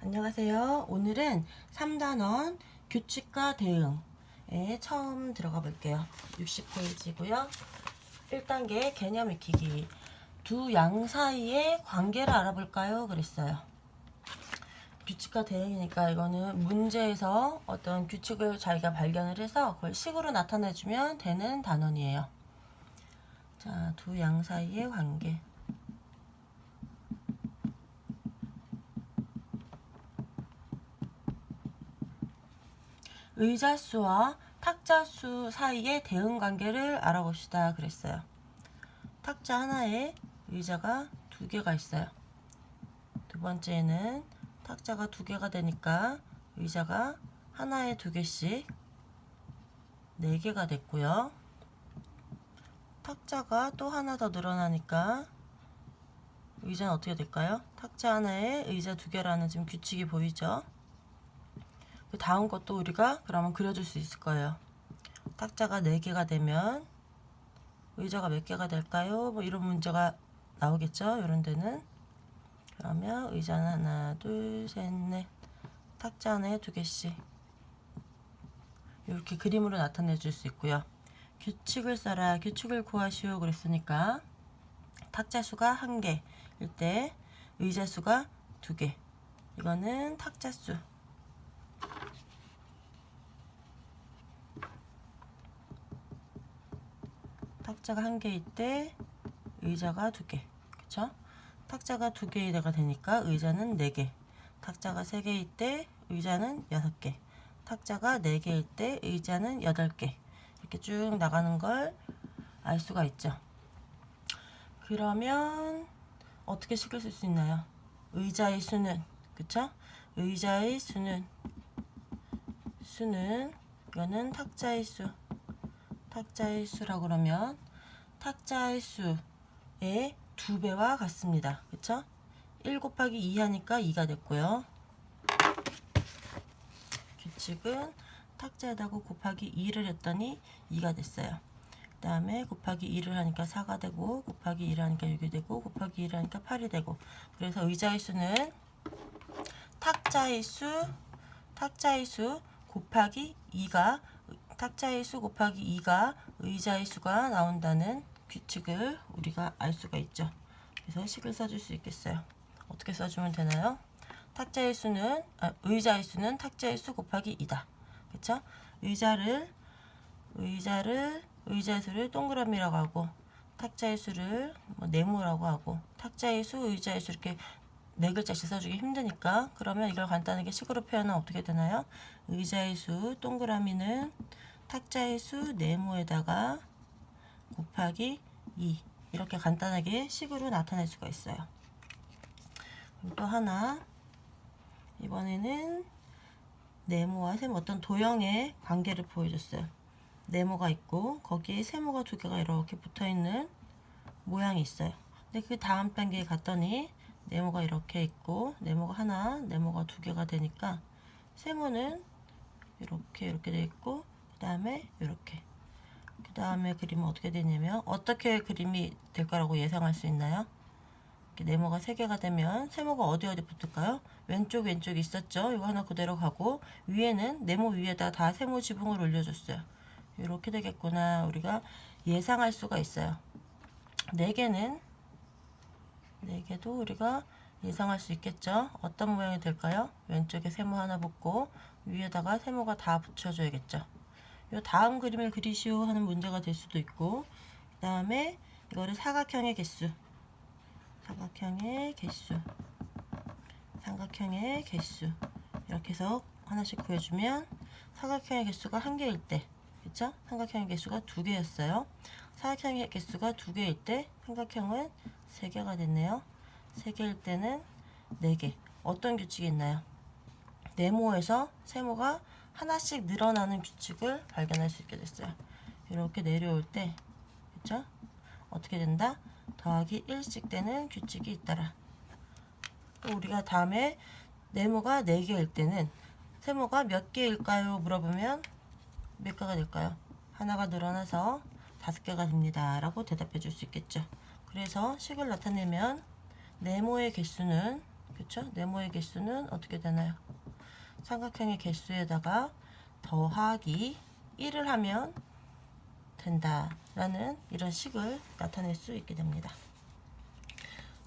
안녕하세요. 오늘은 3단원 규칙과 대응에 처음 들어가 볼게요. 60페이지고요. 1단계 개념 익히기. 두 양 사이의 관계를 알아볼까요? 그랬어요. 규칙과 대응이니까 이거는 문제에서 어떤 규칙을 자기가 발견을 해서 그걸 식으로 나타내주면 되는 단원이에요. 자, 두 양 사이의 관계. 의자수와 탁자수 사이의 대응 관계를 알아봅시다. 그랬어요. 탁자 하나에 의자가 두 개가 있어요. 두 번째는 탁자가 두 개가 되니까 의자가 하나에 두 개씩 네 개가 됐고요. 탁자가 또 하나 더 늘어나니까 의자는 어떻게 될까요? 탁자 하나에 의자 두 개라는 지금 규칙이 보이죠? 그 다음 것도 우리가 그러면 그려줄 수 있을 거예요. 탁자가 4개가 되면 의자가 몇 개가 될까요? 뭐 이런 문제가 나오겠죠? 이런 데는. 그러면 의자는 하나, 둘, 셋, 넷. 탁자 하나에 두 개씩. 이렇게 그림으로 나타내 줄 수 있고요. 규칙을 써라. 규칙을 구하시오. 그랬으니까 탁자 수가 1개일 때 의자 수가 2개. 이거는 탁자 수. 탁자가 1개일 때 의자가 2개. 그쵸? 탁자가 2개가 되니까 의자는 4개. 탁자가 3개일 때 의자는 6개. 탁자가 4개일 때 의자는 8개. 이렇게 쭉 나가는 걸 알 수가 있죠. 그러면 어떻게 식을 쓸 수 있나요? 의자의 수는, 그쵸? 의자의 수는 이거는 탁자의 수. 탁자의 수라고 그러면 탁자의 수의 2배와 같습니다. 그쵸? 1 곱하기 2 하니까 2가 됐고요. 규칙은 탁자에다가 곱하기 2를 했더니 2가 됐어요. 그 다음에 곱하기 2를 하니까 4가 되고 곱하기 2를 하니까 6이 되고 곱하기 2를 하니까 8이 되고, 그래서 의자의 수는 탁자의 수 곱하기 2가 탁자의 수 곱하기 2가 의자의 수가 나온다는 규칙을 우리가 알 수가 있죠. 그래서 식을 써줄 수 있겠어요. 어떻게 써주면 되나요? 의자의 수는 탁자의 수 곱하기 2다. 그쵸? 의자의 수를 동그라미라고 하고, 탁자의 수를 뭐 네모라고 하고, 탁자의 수, 의자의 수 이렇게 네 글자씩 써주기 힘드니까, 그러면 이걸 간단하게 식으로 표현하면 어떻게 되나요? 의자의 수 동그라미는 탁자의 수 네모에다가 곱하기 2, 이렇게 간단하게 식으로 나타낼 수가 있어요. 또 하나, 이번에는 네모와 세모, 어떤 도형의 관계를 보여줬어요. 네모가 있고 거기에 세모가 2개가 이렇게 붙어있는 모양이 있어요. 근데 그 다음 단계에 갔더니 네모가 이렇게 있고 네모가 하나, 네모가 2개가 되니까 세모는 이렇게 돼 있고, 그 다음에 이렇게, 그 다음에 그림은 어떻게 되냐면, 어떻게 그림이 될 거라고 예상할 수 있나요? 이렇게 네모가 3개가 되면 세모가 어디 붙을까요? 왼쪽 있었죠? 이거 하나 그대로 가고, 위에는 네모 위에다 다 세모 지붕을 올려줬어요. 이렇게 되겠구나, 우리가 예상할 수가 있어요. 4개도 우리가 예상할 수 있겠죠? 어떤 모양이 될까요? 왼쪽에 세모 하나 붙고 위에다가 세모가 다 붙여줘야겠죠. 요 다음 그림을 그리시오 하는 문제가 될 수도 있고, 그 다음에 이거를 삼각형의 개수 이렇게 해서 하나씩 구해주면, 삼각형의 개수가 1개일 때, 그쵸? 삼각형의 개수가 2개였어요. 삼각형의 개수가 2개일 때 삼각형은 3개가 됐네요. 3개일 때는 4개. 어떤 규칙이 있나요? 네모에서 세모가 하나씩 늘어나는 규칙을 발견할 수 있게 됐어요. 이렇게 내려올 때, 그쵸? 어떻게 된다? 더하기 1씩 되는 규칙이 있더라. 또 우리가 다음에 네모가 4개일 때는 세모가 몇 개일까요? 물어보면 몇 개가 될까요? 하나가 늘어나서 5개가 됩니다 라고 대답해 줄 수 있겠죠. 그래서 식을 나타내면 네모의 개수는, 그쵸? 네모의 개수는 어떻게 되나요? 삼각형의 개수에다가 더하기 1을 하면 된다라는 이런 식을 나타낼 수 있게 됩니다.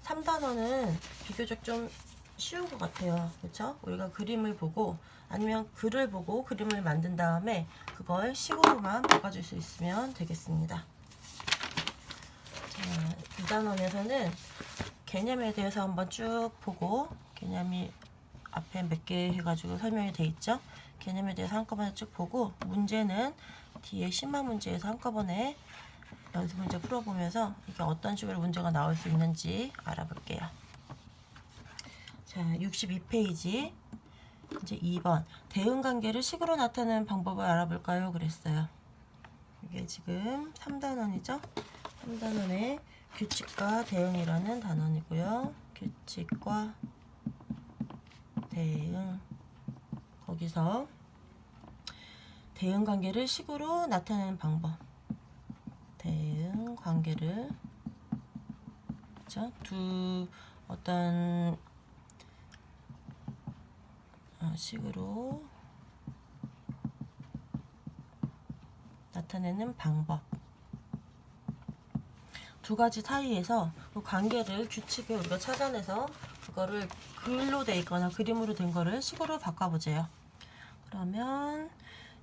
3단원은 비교적 좀 쉬운 것 같아요. 그렇죠? 우리가 그림을 보고 아니면 글을 보고 그림을 만든 다음에 그걸 식으로만 바꿔줄 수 있으면 되겠습니다. 자, 2단원에서는 개념에 대해서 한번 쭉 보고, 개념이 앞에 몇 개 해가지고 설명이 돼 있죠. 개념에 대해서 한꺼번에 쭉 보고, 문제는 뒤에 심화 문제에서 한꺼번에 연습 문제 풀어보면서 이게 어떤 식으로 문제가 나올 수 있는지 알아볼게요. 자, 62페이지 이제 2번 대응관계를 식으로 나타내는 방법을 알아볼까요? 그랬어요. 이게 지금 3단원이죠. 3단원에 규칙과 대응이라는 단원이고요. 규칙과 대응, 거기서 대응관계를 식으로 나타내는 방법, 대응관계를 그렇죠? 두 어떤 식으로 나타내는 방법, 두 가지 사이에서 그 관계를, 규칙을 우리가 찾아내서 그거를 글로 돼 있거나 그림으로 된 거를 식으로 바꿔보세요. 그러면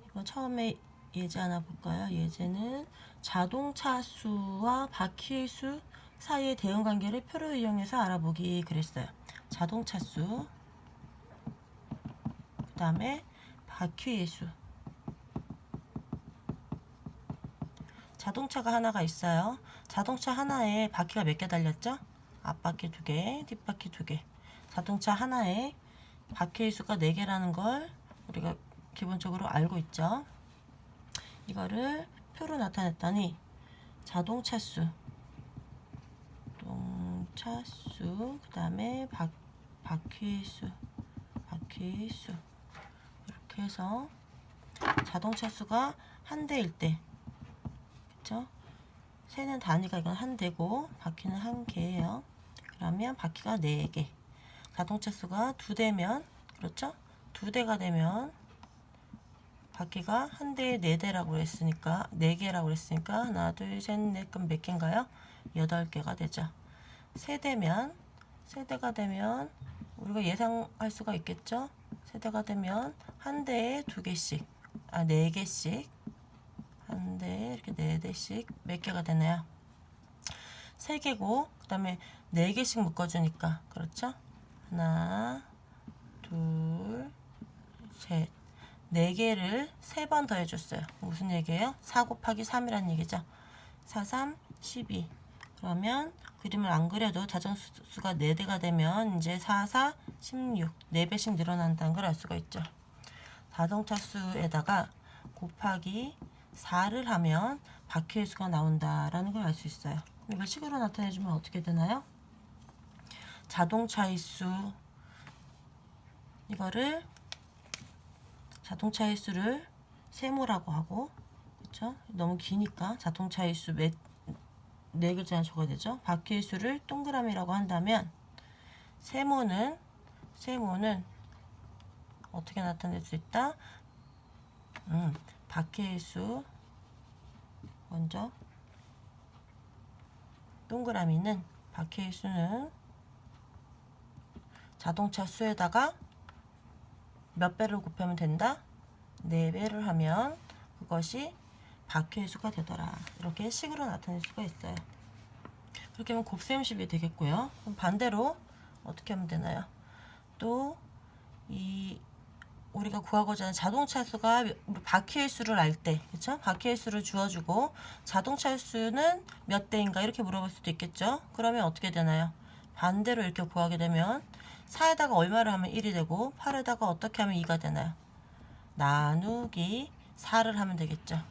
이거 처음에 예제 하나 볼까요? 예제는 자동차 수와 바퀴의 수 사이의 대응관계를 표를 이용해서 알아보기 그랬어요. 자동차 수, 그 다음에 바퀴의 수. 자동차가 하나가 있어요. 자동차 하나에 바퀴가 몇 개 달렸죠? 앞바퀴 2개, 뒷바퀴 2개. 자동차 하나에 바퀴의 수가 4개라는 걸 우리가 기본적으로 알고 있죠. 이거를 표로 나타냈더니 자동차 수, 그 다음에 바퀴의 수, 이렇게 해서 자동차 수가 한 대일 때, 그쵸? 세는 단위가 이건 한 대고 바퀴는 한 개예요. 그러면 바퀴가 4개. 자동차 수가 2대면, 그렇죠? 2대가 되면 바퀴가 한 대에 4대라고 그랬으니까 4개라고 그랬으니까 하나, 둘, 셋, 넷, 그럼 몇 개인가요? 8개가 되죠. 세대가 되면 우리가 예상할 수가 있겠죠? 세대가 되면 한 대에 2개씩, 4개씩, 한 대에 이렇게 4대씩 몇 개가 되나요? 3개고, 그 다음에 4개씩 묶어주니까, 그렇죠? 하나, 둘, 셋. 4개를 3번 더해줬어요. 무슨 얘기예요? 4 곱하기 3이라는 얘기죠. 4, 3, 12. 그러면 그림을 안 그려도 자정수가 4대가 되면 이제 4, 4, 16. 4배씩 늘어난다는 걸 알 수가 있죠. 자동차 수에다가 곱하기 4를 하면 바퀴의 수가 나온다라는 걸 알 수 있어요. 이걸 식으로 나타내주면 어떻게 되나요? 자동차의 수, 이거를 자동차의 수를 세모라고 하고, 그렇죠? 너무 기니까 자동차의 수 4글자나 적어야 되죠. 바퀴의 수를 동그라미라고 한다면 세모는 어떻게 나타낼 수 있다? 바퀴의 수 먼저, 동그라미는 바퀴의 수는 자동차 수에다가 몇 배를 곱하면 된다? 4배를 하면 그것이 바퀴의 수가 되더라. 이렇게 식으로 나타낼 수가 있어요. 그렇게 하면 곱셈식이 되겠고요. 그럼 반대로 어떻게 하면 되나요? 또 우리가 구하고자 하는 자동차 수가 바퀴의 수를 알 때, 그렇죠? 바퀴의 수를 주어주고 자동차 수는 몇 대인가 이렇게 물어볼 수도 있겠죠? 그러면 어떻게 되나요? 반대로 이렇게 구하게 되면 4에다가 얼마를 하면 1이 되고 8에다가 어떻게 하면 2가 되나요? 나누기 4를 하면 되겠죠.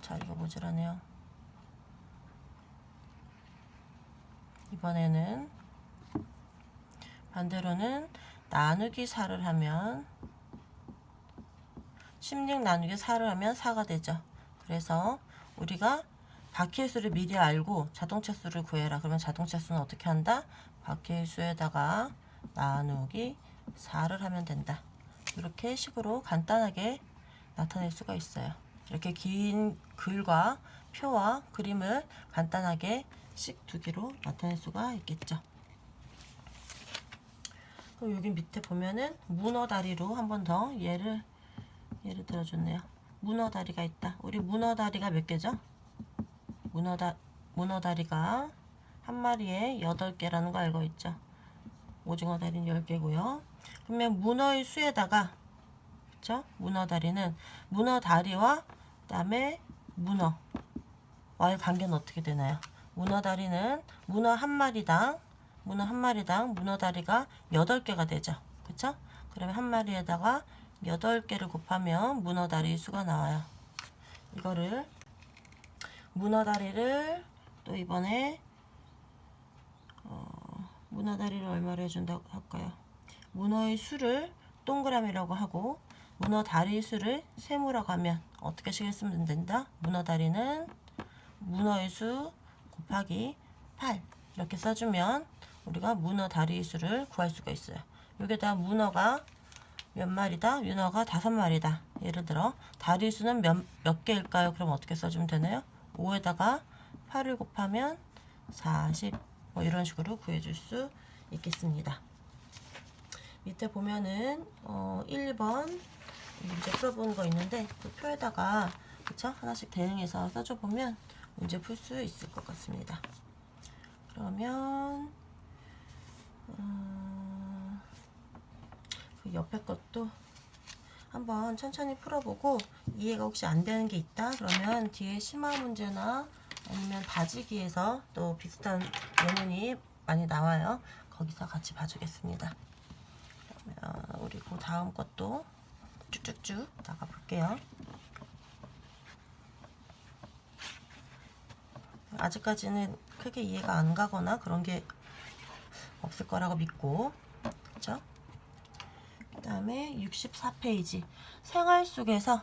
자, 이거 모자라네요. 이번에는 반대로는 나누기 4를 하면 16 나누기 4를 하면 4가 되죠. 그래서 우리가 바퀴의 수를 미리 알고 자동차 수를 구해라. 그러면 자동차 수는 어떻게 한다? 바퀴의 수에다가 나누기 4를 하면 된다. 이렇게 식으로 간단하게 나타낼 수가 있어요. 이렇게 긴 글과 표와 그림을 간단하게 식 두 개로 나타낼 수가 있겠죠. 그럼 여기 밑에 보면은 문어 다리로 한 번 더 예를 들어줬네요. 문어 다리가 있다. 우리 문어 다리가 몇 개죠? 문어 다리가 한 마리에 8개라는 거 알고 있죠? 오징어 다리는 10개고요. 그러면 문어의 수에다가, 그쵸? 문어 다리는 문어 다리와 그다음에 문어와의 관계는 어떻게 되나요? 문어 다리는 문어 한 마리당 문어 다리가 8개가 되죠. 그쵸? 그러면 한 마리에다가 8개를 곱하면 문어 다리 수가 나와요. 이거를 문어 다리를 또 이번에 문어 다리를 얼마로 해준다고 할까요? 문어의 수를 동그라미라고 하고 문어 다리 수를 세모라고 하면 어떻게 식을 쓰면 된다? 문어 다리는 문어의 수 곱하기 8 이렇게 써주면 우리가 문어 다리 수를 구할 수가 있어요. 여기다 문어가 몇 마리다? 문어가 5마리다. 예를 들어 다리 수는 몇 개일까요? 그럼 어떻게 써주면 되나요? 5에다가 8을 곱하면 40 뭐 이런 식으로 구해줄 수 있겠습니다. 밑에 보면은 1번 문제 풀어보는 거 있는데 그 표에다가 그쵸? 하나씩 대응해서 써줘보면 문제 풀 수 있을 것 같습니다. 그러면 그 옆에 것도 한번 천천히 풀어보고 이해가 혹시 안 되는 게 있다 그러면 뒤에 심화 문제나 아니면 다지기에서 또 비슷한 예문이 많이 나와요. 거기서 같이 봐주겠습니다. 그러면 우리 그 다음 것도 쭉쭉쭉 나가 볼게요. 아직까지는 크게 이해가 안 가거나 그런 게 없을 거라고 믿고, 그쵸? 그 다음에 64페이지 생활 속에서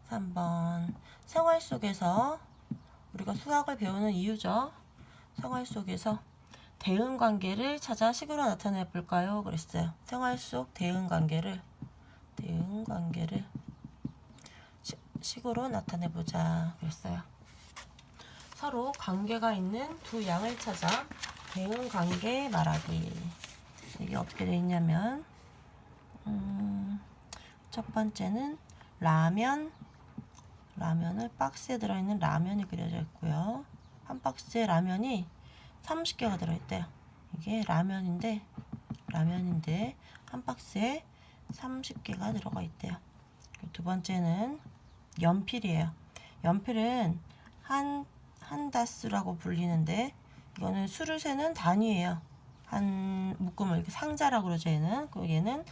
3번 생활 속에서 우리가 수학을 배우는 이유죠. 생활 속에서 대응 관계를 찾아 식으로 나타내 볼까요? 그랬어요. 생활 속 대응 관계를 식으로 나타내 보자 그랬어요. 서로 관계가 있는 두 양을 찾아 대응 관계 말하기. 이게 어떻게 되어 있냐면 첫 번째는 라면을 박스에 들어있는 라면이 그려져 있고요. 한 박스에 라면이 30개가 들어있대요. 이게 라면인데 한 박스에 30개가 들어가 있대요. 두 번째는 연필이에요. 연필은 한 다스라고 불리는데 이거는 수를 세는 단위예요. 한 묶음을 이렇게 상자라고 그러죠. 얘는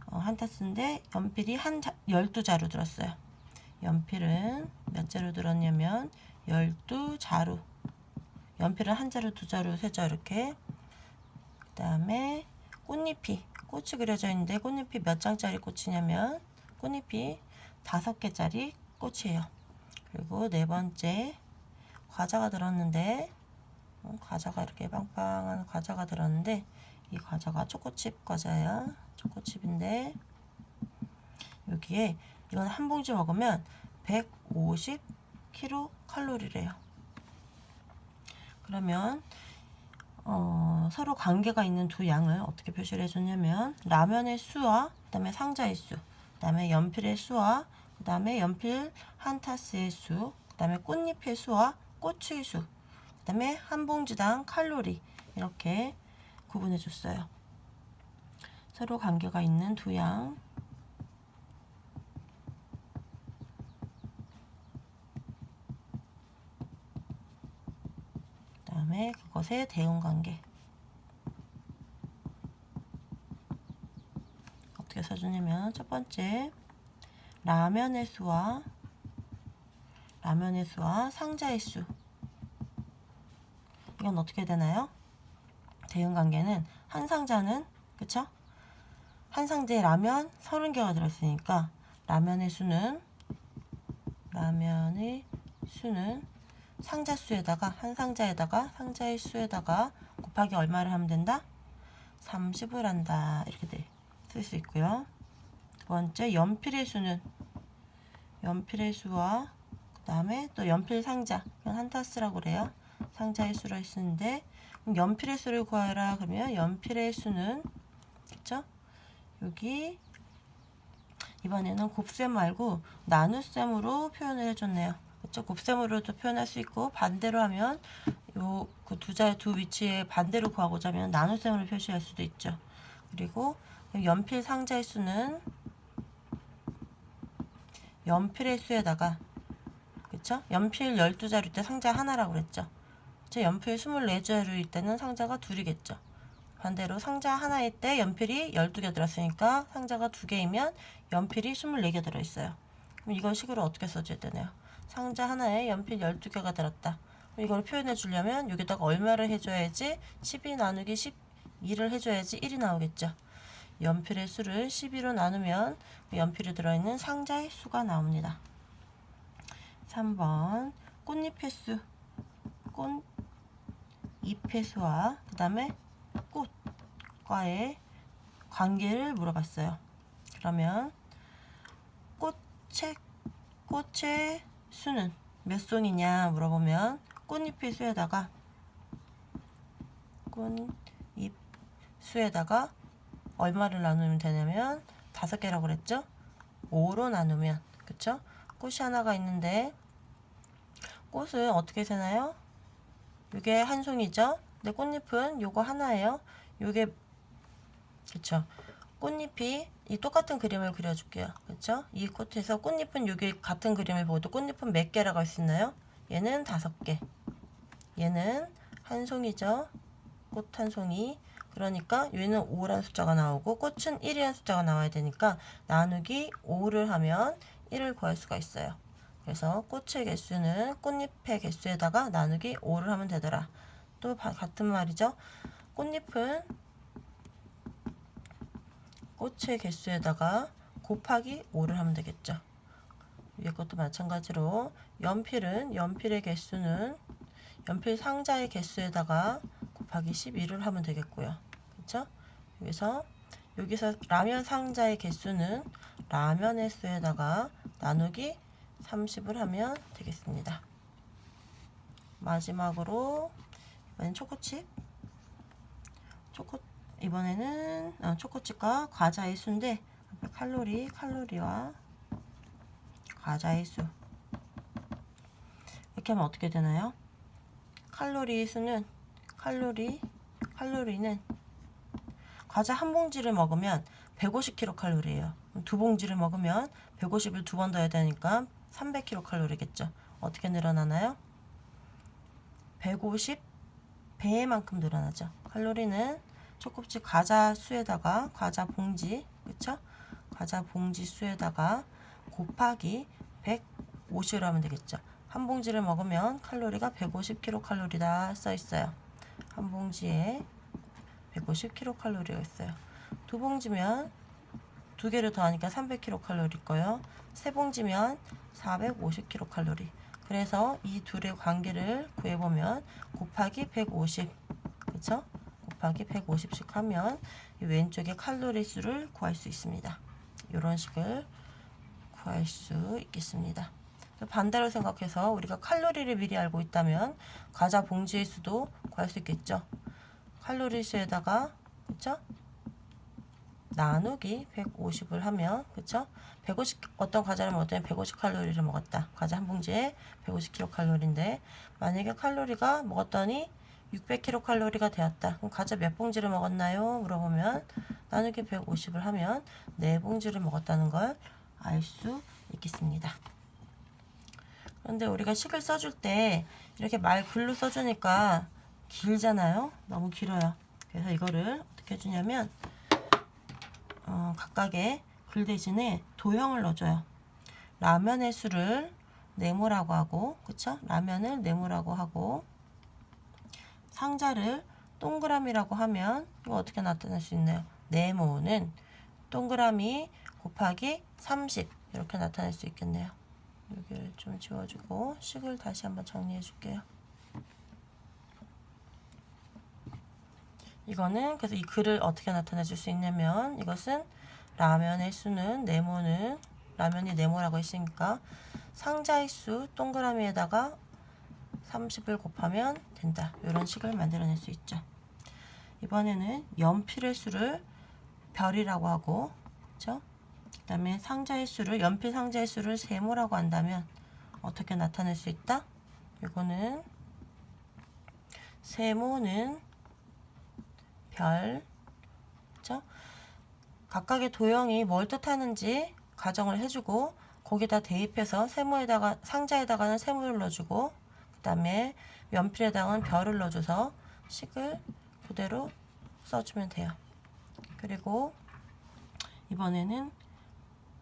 한 다스인데 연필이 12자루 들었어요. 연필은 몇 자루 들었냐면 12자루. 연필은 한 자루, 두 자루, 세 자루 이렇게. 그 다음에 꽃이 그려져 있는데 꽃잎이 몇 장짜리 꽃이냐면 꽃잎이 5개짜리 꽃이에요. 그리고 네 번째 과자가 들었는데 과자가 이렇게 빵빵한 과자가 들었는데 이 과자가 초코칩 과자예요. 초코칩인데 여기에 이건 한 봉지 먹으면 150kcal래요. 그러면 서로 관계가 있는 두 양을 어떻게 표시를 해줬냐면 라면의 수와 그 다음에 상자의 수, 그 다음에 연필의 수와 그 다음에 연필 한 타스의 수, 그 다음에 꽃잎의 수와 꽃의 수, 그 다음에 한 봉지당 칼로리 이렇게 구분해 줬어요. 서로 관계가 있는 두 양. 그 다음에 그것의 대응 관계. 어떻게 써주냐면 첫 번째 라면의 수와 상자의 수. 이건 어떻게 되나요? 대응 관계는 한 상자는 그쵸? 한 상자에 라면 30개가 들었으니까 라면의 수는 상자 수에다가 한 상자에다가 상자의 수에다가 곱하기 얼마를 하면 된다? 30을 한다. 이렇게 쓸 수 있고요. 두 번째, 연필의 수는 연필의 수와 그 다음에 또 연필 상자, 이건 한타스라고 그래요. 상자의 수를 쓰는데, 그럼 연필의 수를 구하라 그러면 연필의 수는, 그쵸? 여기 이번에는 곱셈 말고 나눗셈으로 표현을 해줬네요. 그쵸? 곱셈으로도 표현할 수 있고, 반대로 하면 요 그 두 위치에 반대로 구하고자 하면 나눗셈으로 표시할 수도 있죠. 그리고 연필 상자의 수는 연필의 수에다가, 그쵸? 연필 12자루일 때 상자 하나라고 그랬죠. 그쵸? 연필 24자루일 때는 상자가 둘이겠죠. 반대로 상자 하나일 때 연필이 12개 들었으니까 상자가 2개이면 연필이 24개 들어있어요. 그럼 이걸 식으로 어떻게 써줘야 되나요? 상자 하나에 연필 12개가 들었다. 이걸 표현해 주려면 여기다가 얼마를 해줘야지 12 나누기 12를 해줘야지 1이 나오겠죠. 연필의 수를 12로 나누면 연필이 들어있는 상자의 수가 나옵니다. 3번 꽃잎의 수, 꽃잎의 수와 그 다음에 꽃과의 관계를 물어봤어요. 그러면 꽃의 수는 몇 송이냐 물어보면 꽃잎의 수에다가 얼마를 나누면 되냐면 5개라고 그랬죠? 5로 나누면, 그쵸? 꽃이 하나가 있는데 꽃은 어떻게 세나요? 이게 한 송이죠? 근데 꽃잎은 요거 하나예요. 요게, 그쵸? 꽃잎이 이 똑같은 그림을 그려줄게요. 그쵸? 이 꽃에서 꽃잎은 여기 같은 그림을 보고도 꽃잎은 몇 개라고 할 수 있나요? 얘는 5개. 얘는 한 송이죠? 꽃 한 송이. 그러니까 얘는 5라는 숫자가 나오고 꽃은 1이라는 숫자가 나와야 되니까 나누기 5를 하면 1을 구할 수가 있어요. 그래서 꽃의 개수는 꽃잎의 개수에다가 나누기 5를 하면 되더라. 또 같은 말이죠. 꽃잎은 꽃의 개수에다가 곱하기 5를 하면 되겠죠. 위에 것도 마찬가지로 연필은 연필의 개수는 연필 상자의 개수에다가 곱하기 12를 하면 되겠고요. 그렇죠? 여기서 라면 상자의 개수는 라면의 수에다가 나누기 30을 하면 되겠습니다. 마지막으로 이번엔 이번에는 초코칩과 과자의 수인데 칼로리와 과자의 수 이렇게 하면 어떻게 되나요? 칼로리의 수는 칼로리는 과자 한 봉지를 먹으면 150kcal예요. 두 봉지를 먹으면 150을 두 번 더 해야 되니까 300kcal겠죠. 어떻게 늘어나나요? 150배만큼 늘어나죠. 칼로리는 초코칩 과자 수에다가 과자 봉지, 그쵸? 과자 봉지 수에다가 곱하기 150으로 하면 되겠죠. 한 봉지를 먹으면 칼로리가 150kcal다 써 있어요. 한 봉지에 150kcal가 있어요. 두 봉지면 두 개를 더하니까 300kcal 거요. 세 봉지면 450kcal. 그래서 이 둘의 관계를 구해보면 곱하기 150, 그쵸? 곱하기 150씩 하면 이 왼쪽에 칼로리 수를 구할 수 있습니다. 이런 식을 구할 수 있겠습니다. 반대로 생각해서 우리가 칼로리를 미리 알고 있다면 과자 봉지의 수도 구할 수 있겠죠. 칼로리 수에다가, 그쵸? 나누기 150을 하면, 그쵸? 150, 어떤 과자를 먹었더니 150칼로리를 먹었다. 과자 한 봉지에 150kcal인데, 만약에 칼로리가 먹었더니 600kcal가 되었다. 그럼 과자 몇 봉지를 먹었나요? 물어보면, 나누기 150을 하면 4봉지를 먹었다는 걸 알 수 있겠습니다. 그런데 우리가 식을 써줄 때 이렇게 말 글로 써주니까 길잖아요. 너무 길어요. 그래서 이거를 어떻게 해주냐면 각각의 글 대신에 도형을 넣어줘요. 라면의 수를 네모라고 하고, 그쵸? 라면을 네모라고 하고, 상자를 동그라미라고 하면 이거 어떻게 나타낼 수 있나요? 네모는 동그라미 곱하기 30 이렇게 나타낼 수 있겠네요. 여기를 좀 지워주고 식을 다시 한번 정리해 줄게요. 이거는 그래서 이 글을 어떻게 나타내 줄 수 있냐면 이것은 라면의 수는 네모는 라면이 네모라고 했으니까 상자의 수 동그라미에다가 30을 곱하면 된다. 이런 식을 만들어낼 수 있죠. 이번에는 연필의 수를 별이라고 하고, 그렇죠? 그다음에 상자의 수를 연필 상자의 수를 세모라고 한다면 어떻게 나타낼 수 있다? 이거는 세모는 별, 그렇죠? 각각의 도형이 뭘 뜻하는지 가정을 해주고 거기다 대입해서 세모에다가 상자에다가는 세모를 넣어주고 그다음에 연필에다가는 별을 넣어줘서 식을 그대로 써주면 돼요. 그리고 이번에는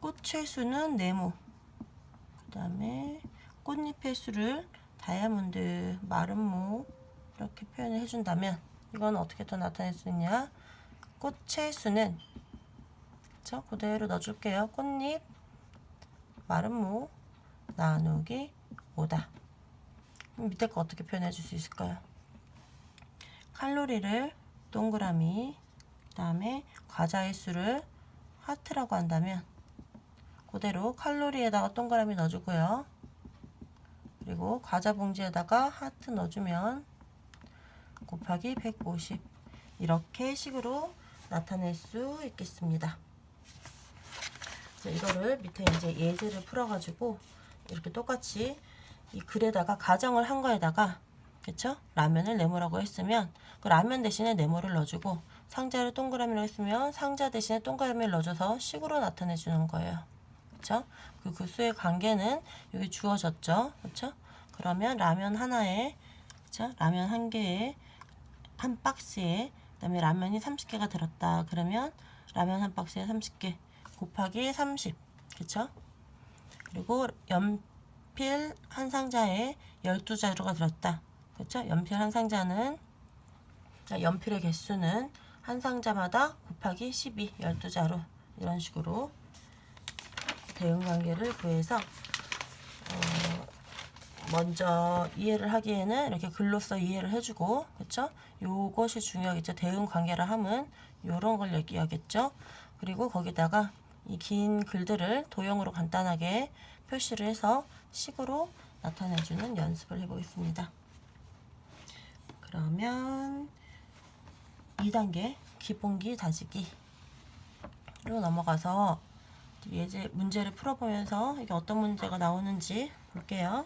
꽃의 수는 네모, 그다음에 꽃잎의 수를 다이아몬드, 마름모 이렇게 표현을 해준다면 이건 어떻게 더 나타낼 수 있냐? 꽃의 수는 그쵸? 그대로 넣어줄게요. 꽃잎, 마름모, 나누기 5다. 밑에 거 어떻게 표현해 줄 수 있을까요? 칼로리를 동그라미, 그 다음에 과자의 수를 하트라고 한다면 그대로 칼로리에다가 동그라미 넣어주고요. 그리고 과자 봉지에다가 하트 넣어주면 곱하기 150 이렇게 식으로 나타낼 수 있겠습니다. 이거를 밑에 이제 예제를 풀어가지고 이렇게 똑같이 이 글에다가 가정을 한 거에다가 그쵸? 라면을 네모라고 했으면 그 라면 대신에 네모를 넣어주고 상자를 동그라미로 했으면 상자 대신에 동그라미를 넣어줘서 식으로 나타내 주는 거예요. 그쵸? 그 수의 관계는 여기 주어졌죠. 그쵸? 그러면 라면 하나에 그쵸? 라면 한 개에 한 박스에 그다음에 라면이 30개가 들었다. 그러면 라면 한 박스에 30개 곱하기 30 그쵸? 그리고 연필 한 상자에 12자루가 들었다. 그쵸? 연필 한 상자는 연필의 개수는 한 상자마다 곱하기 12 12자루 이런 식으로 대응관계를 구해서 먼저 이해를 하기에는 이렇게 글로써 이해를 해주고 그쵸? 요것이 중요하겠죠. 대응관계를 하면 요런 걸 얘기하겠죠. 그리고 거기다가 이 긴 글들을 도형으로 간단하게 표시를 해서 식으로 나타내주는 연습을 해보겠습니다. 그러면 2단계 기본기 다지기로 넘어가서 예제 문제를 풀어보면서 이게 어떤 문제가 나오는지 볼게요.